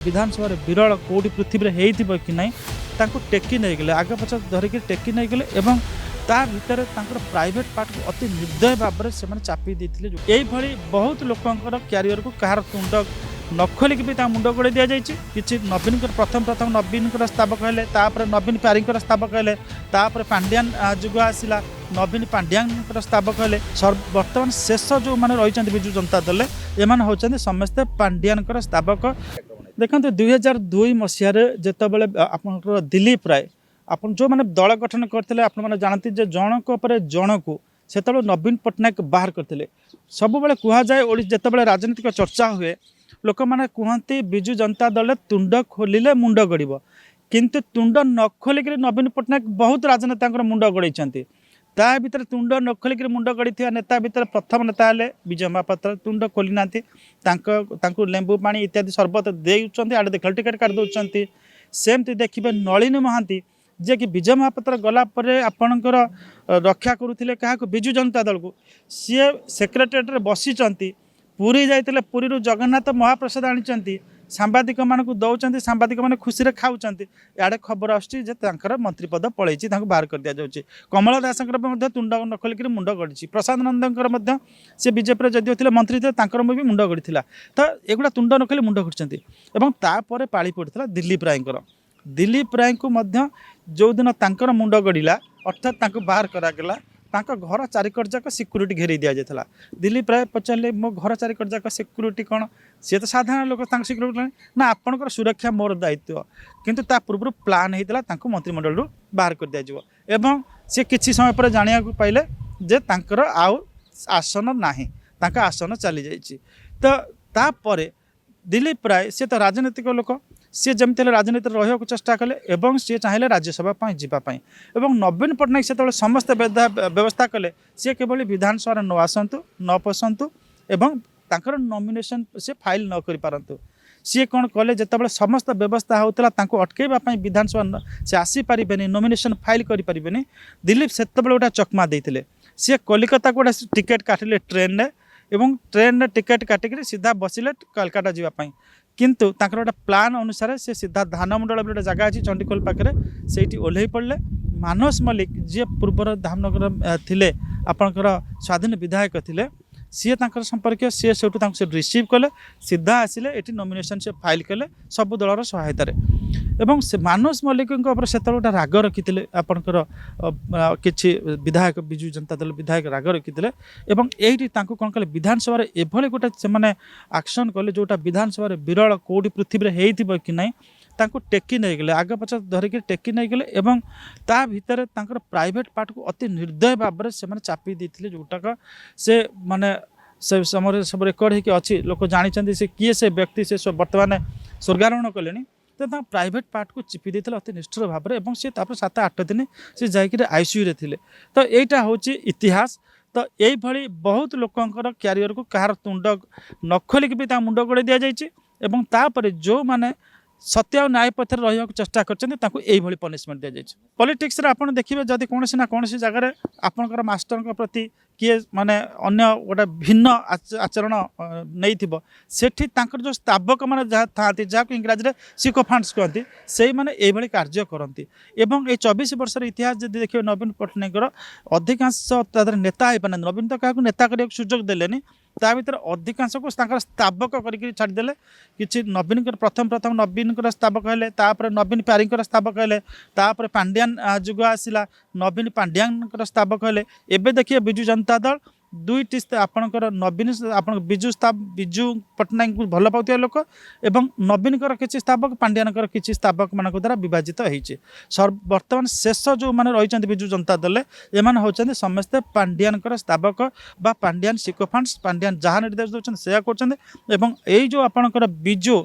विधानसभा विरल कौटी पृथ्वी में कि ना टेकी नहीं गले आगे पछ धरिक टेकी नहीं गले एवं ता भितर प्राइवेट पार्ट को अति निर्दय भाव में से चापी देते यही बहुत लोकंर क्यारियर को कहार तुंड न खोलिक भी मुंड गोड़े दि जाए कि नवीन प्रथम प्रथम नवीन स्तावक है नवीन पारी स्तावक है पांड्यान जुग आसला नवीन पांड्यान स्तावक है बर्तमान शेष जो मैंने रही विजु जनता दल एम होती समस्ते पांड्यान स्तावक देखो 2002 मसीह जितेबाला आप दिलीप राय आप जो मैंने दल गठन करते आपने जानते जनक जन को से नवीन पट्टनायक बाहर करते सब बेले कहुए जितेबाला राजनीतिक चर्चा हुए लोक मैंने कहते विजु जनता दल तुंड खोलिले मुंड गड़ किंतु तुंड न खोलिक नवीन पट्टनायक बहुत राजनेता मुंड गड़े ता भीतर तुंड न खोलिक मुंड गड़ी नेता भीतर प्रथम नेता हेले विजय महापात्र तुंड खोली ना लेंबू पानी इत्यादि शरबत देउछंती आड़े देखल टिकेट काट दउछंती सेमती देखिबे नलिनी महांती जे कि विजय महापात्र गला परे आपणकर रक्षा करुथिले काहाको विजु जनता दल को सी सेक्रेटेरिएट रे बसिचंती पुरी जाइतिले पुरी जगन्नाथ महाप्रसाद आनिचंती सांबादिक मान दौरान सांबादिक मैंने खुशी रे खाऊंच इे खबर आसर मंत्री पद पलैची बाहर कर दि जाऊँगी कमला दास तुंड न खोलिक मुंड गड़ी प्रसाद नंद से बीजेपी जदिव थे मंत्री थे भी मुंड गड़ी तो एगुड़ा तुंड न खोली मुंड गढ़ी पाली पड़ता दिलीप राय को जो दिन मुंड गड़ा अर्थात बाहर कराला घर चारिकट जाक सिक्यूरीटी घेरी दि जाता दिलीप राय पचारे मो घर चारिकट जाक सिक्यूरीटी कौन सी तो साधारण लोक सिक्यूरीटी ना आपंकर सुरक्षा मोर दायित्व किंतु ता पूर्व प्लान होता मंत्रिमंडल बाहर कर दिया एवं सी किसी समय पर जाना पाइले जे तांकर आउ आसन नाही आसन चली जाइए तो तापर दिलीप राय सी तो राजनीतिक लोक सी जमी राजनीति रहा चेष्टा कले एवं सी चाहिए राज्यसभा जावाई एवं नवीन पट्टनायक से समस्त व्यवस्था कले सी केवल विधानसभा न आसतु न पशंतु एवं तांकर नॉमिनेशन से फाइल न कर पारंतु सी कौन कले जिते समस्त व्यवस्था होता अटकैवाई विधानसभा से आसीपारे नॉमिनेशन फाइल करें दिलीप से गोटे चकमा देते सी कलिकता गोटे टिकेट काटिले ट्रेन एवं ट्रेन टिकेट काटिक सीधा बसिले कलकाता जावाई किंतु गोटे प्लान अनुसार से सीधा धानमंडल गोटे जगह अच्छी चंडीखोल पाखे से ओह्ल पड़े मानस मल्लिक जी पूर्वर धामनगर थिले आपणकर स्वाधीन विधायक थिले सी संपर्क सी से रिसीव कले सीधा आसिले ये नॉमिनेशन से फाइल कले सब दलर सहायतार एवं से मानस मल्लिक से गोटे राग रखी आपणकर किसी विधायक विजु जनता दल विधायक राग रखी ये कौन कले विधानसभा एभली गोटे से एक्शन कले जोटा विधानसभा विरल कौटी पृथ्वी में कि ना टेकी नहीं गले आगे पछ धरिक टेकी नहीं गले एवं ता भितर प्राइवेट पार्ट को अति निर्दय भाव में से चापी देते जोटाक से माने से समय सब रेकर्ड हो अच्छी लोक जानी से किए से व्यक्ति से बर्तमान स्वर्गारोहण कले तो प्राइवेट पार्ट को चिपी देते अति निष्ठुर भाव में सी 7-8 दिन से जाकर आईसीयू रे थिले तो यहाँ हूँ इतिहास तो यही बहुत लोकंर क्यारियर को कहार तुंड न खोलिक भी मुंड गोड़े दि जाए जो माने सत्य और न्याय पथर रहा चेष्टा कर पनिशमेंट दि जाए पॉलिटिक्स आप देखिए जदि कौन ना कौन जगह आपंकर मास्टर प्रति किए माने अन्य गोटे भिन्न आचरण नहीं सेठी जो स्तावक मैंने जहाँ था जहाँ इंग्राजी में सिकोफांट्स कहती से मैंने ये कार्य करती एवं ये 24 वर्षर इतिहास जब देखिए नवीन पट्टनायक अधिकांश नेता हो पारे नवीन तो क्या नेता करने सुजोग देलेनी ता भर अधिकांश को स्तावक कर छाड़देले कि नवीन प्रथम प्रथम नवीन स्तावक है नवीन पारी स्तावक है पांड्यान जुग आसला नवीन पांड्यान स्तावक है एवं देखिए विजु जनता दल दुईटी आपणकर नवीन आप विजु पट्टनायक को भल पाता लोक एवं नवीन किसी स्तावक पांड्यान किसी स्तावक मान द्वारा विभाजित होती बर्तमान शेष जो मैंने रही विजु जनता दल एम होती समस्ते पांड्यान स्तावक बा पांड्यान सिकोफांट्स पांड्यान जहाँ निर्देश दौरान से कर जो आपणकर विजु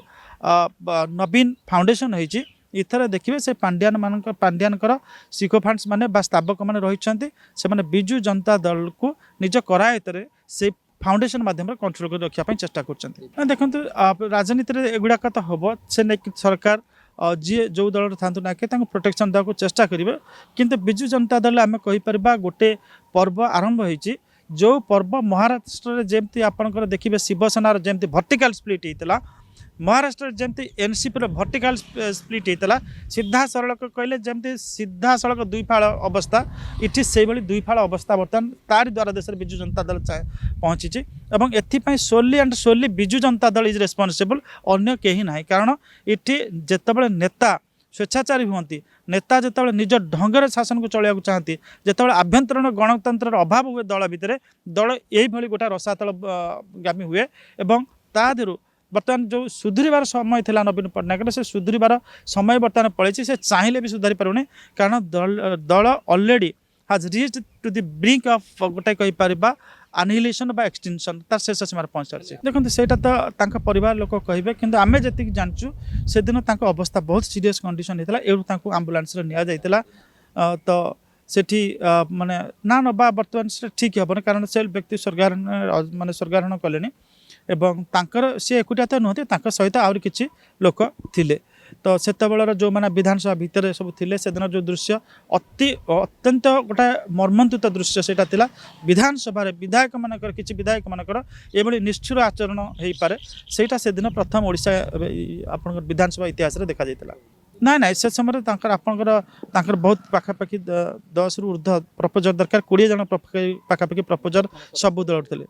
नवीन फाउंडेशन होती इथर देखिए से पांड्यान सिकोफांट्स माने बा स्तावक मैंने रही से विजु जनता दल को निज करायत से फाउंडेशन माध्यम कंट्रोल कर रखापी चेष्टा कर देखो राजनीति एगुड़ाक तो हम से नहीं सरकार जी जो दल था ना कि प्रोटेक्शन देवा चेष्टा करेंगे किंतु विजु जनता दल आम कहीपर गोटे पर्व आरंभ होती जो पर्व महाराष्ट्र जमी आपंकर देखिए शिवसेनार जमी भर्टिकाल स्प्लिट होता महाराष्ट्र जमती एनसीपी भर्टिकाल स्प्लिट होता सीधा सड़क कहले जमती सीधा सड़क दुई फाड़ अवस्था इटी से दुई फाड़ अवस्था बर्तमान तार द्वारा देश में विजु जनता दल पहुँची एवं एपाई सोली and Soli Biju Janata Dal is responsible अन्य कहीं ना कारण इटी जितेबाला नेता स्वेच्छाचारी हुंती नेता जिते निज ढंगर शासन को चलैया चाहती जिते आभ्यंतरण गणतंत्र अभाव हुए दल भितर दल यही गोटा रसातल गामी हुए एवं तादू बर्तमान जो सुधुरबार समय था नवीन पट्टनायक से सुधुरबार समय बर्तमान पलैसी से चाहिए भी सुधारी पारुनी कारण दल already has reached to the brink of गोटे कहीपर आनिहिलेशन बा एक्सटेंशन तार शेष सीमार पहुँच सारी देखते सेटा तो परिवार लोक कहे कि आम जी जानचु से दिन अवस्था बहुत सीरीयस कंडीशन होता है आम्बुलांस नि तो सेठी माने ना नबा बर्तमान से ठीक हेन कारण से व्यक्ति स्वर्गार माने स्वर्गारोहण कले एवं तांकर सी एकुटिया तो नुहति सहित आहुरी किछि लोक थिले तो सेतबेलर जो मैंने विधानसभा भितर सब थिले से दिन जो दृश्य अत्यंत गोटे मर्मंतित दृश्य सेटा थिला विधानसभा विधायक मानकर किछि विधायक मानकर एभली निष्ठुर आचरण हो पारे सेटा से दिन प्रथम ओडिशा आपन विधानसभा इतिहास रे देखा जायतिला ना ना से समय आपंकर बहुत पाखापाखि 10 रु ऊर्ध्व प्रपोजर दरकार 20 जन पाखापाखि प्रपोजर सब दल थे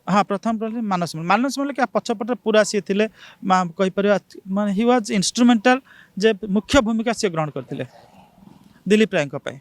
हाँ प्रथम मानस मल्लिक पछपटे पूरा सी थे कहीपर हि वाज इंस्ट्रुमेंटाल जे मुख्य भूमिका सी ग्रहण करते दिलीप राय।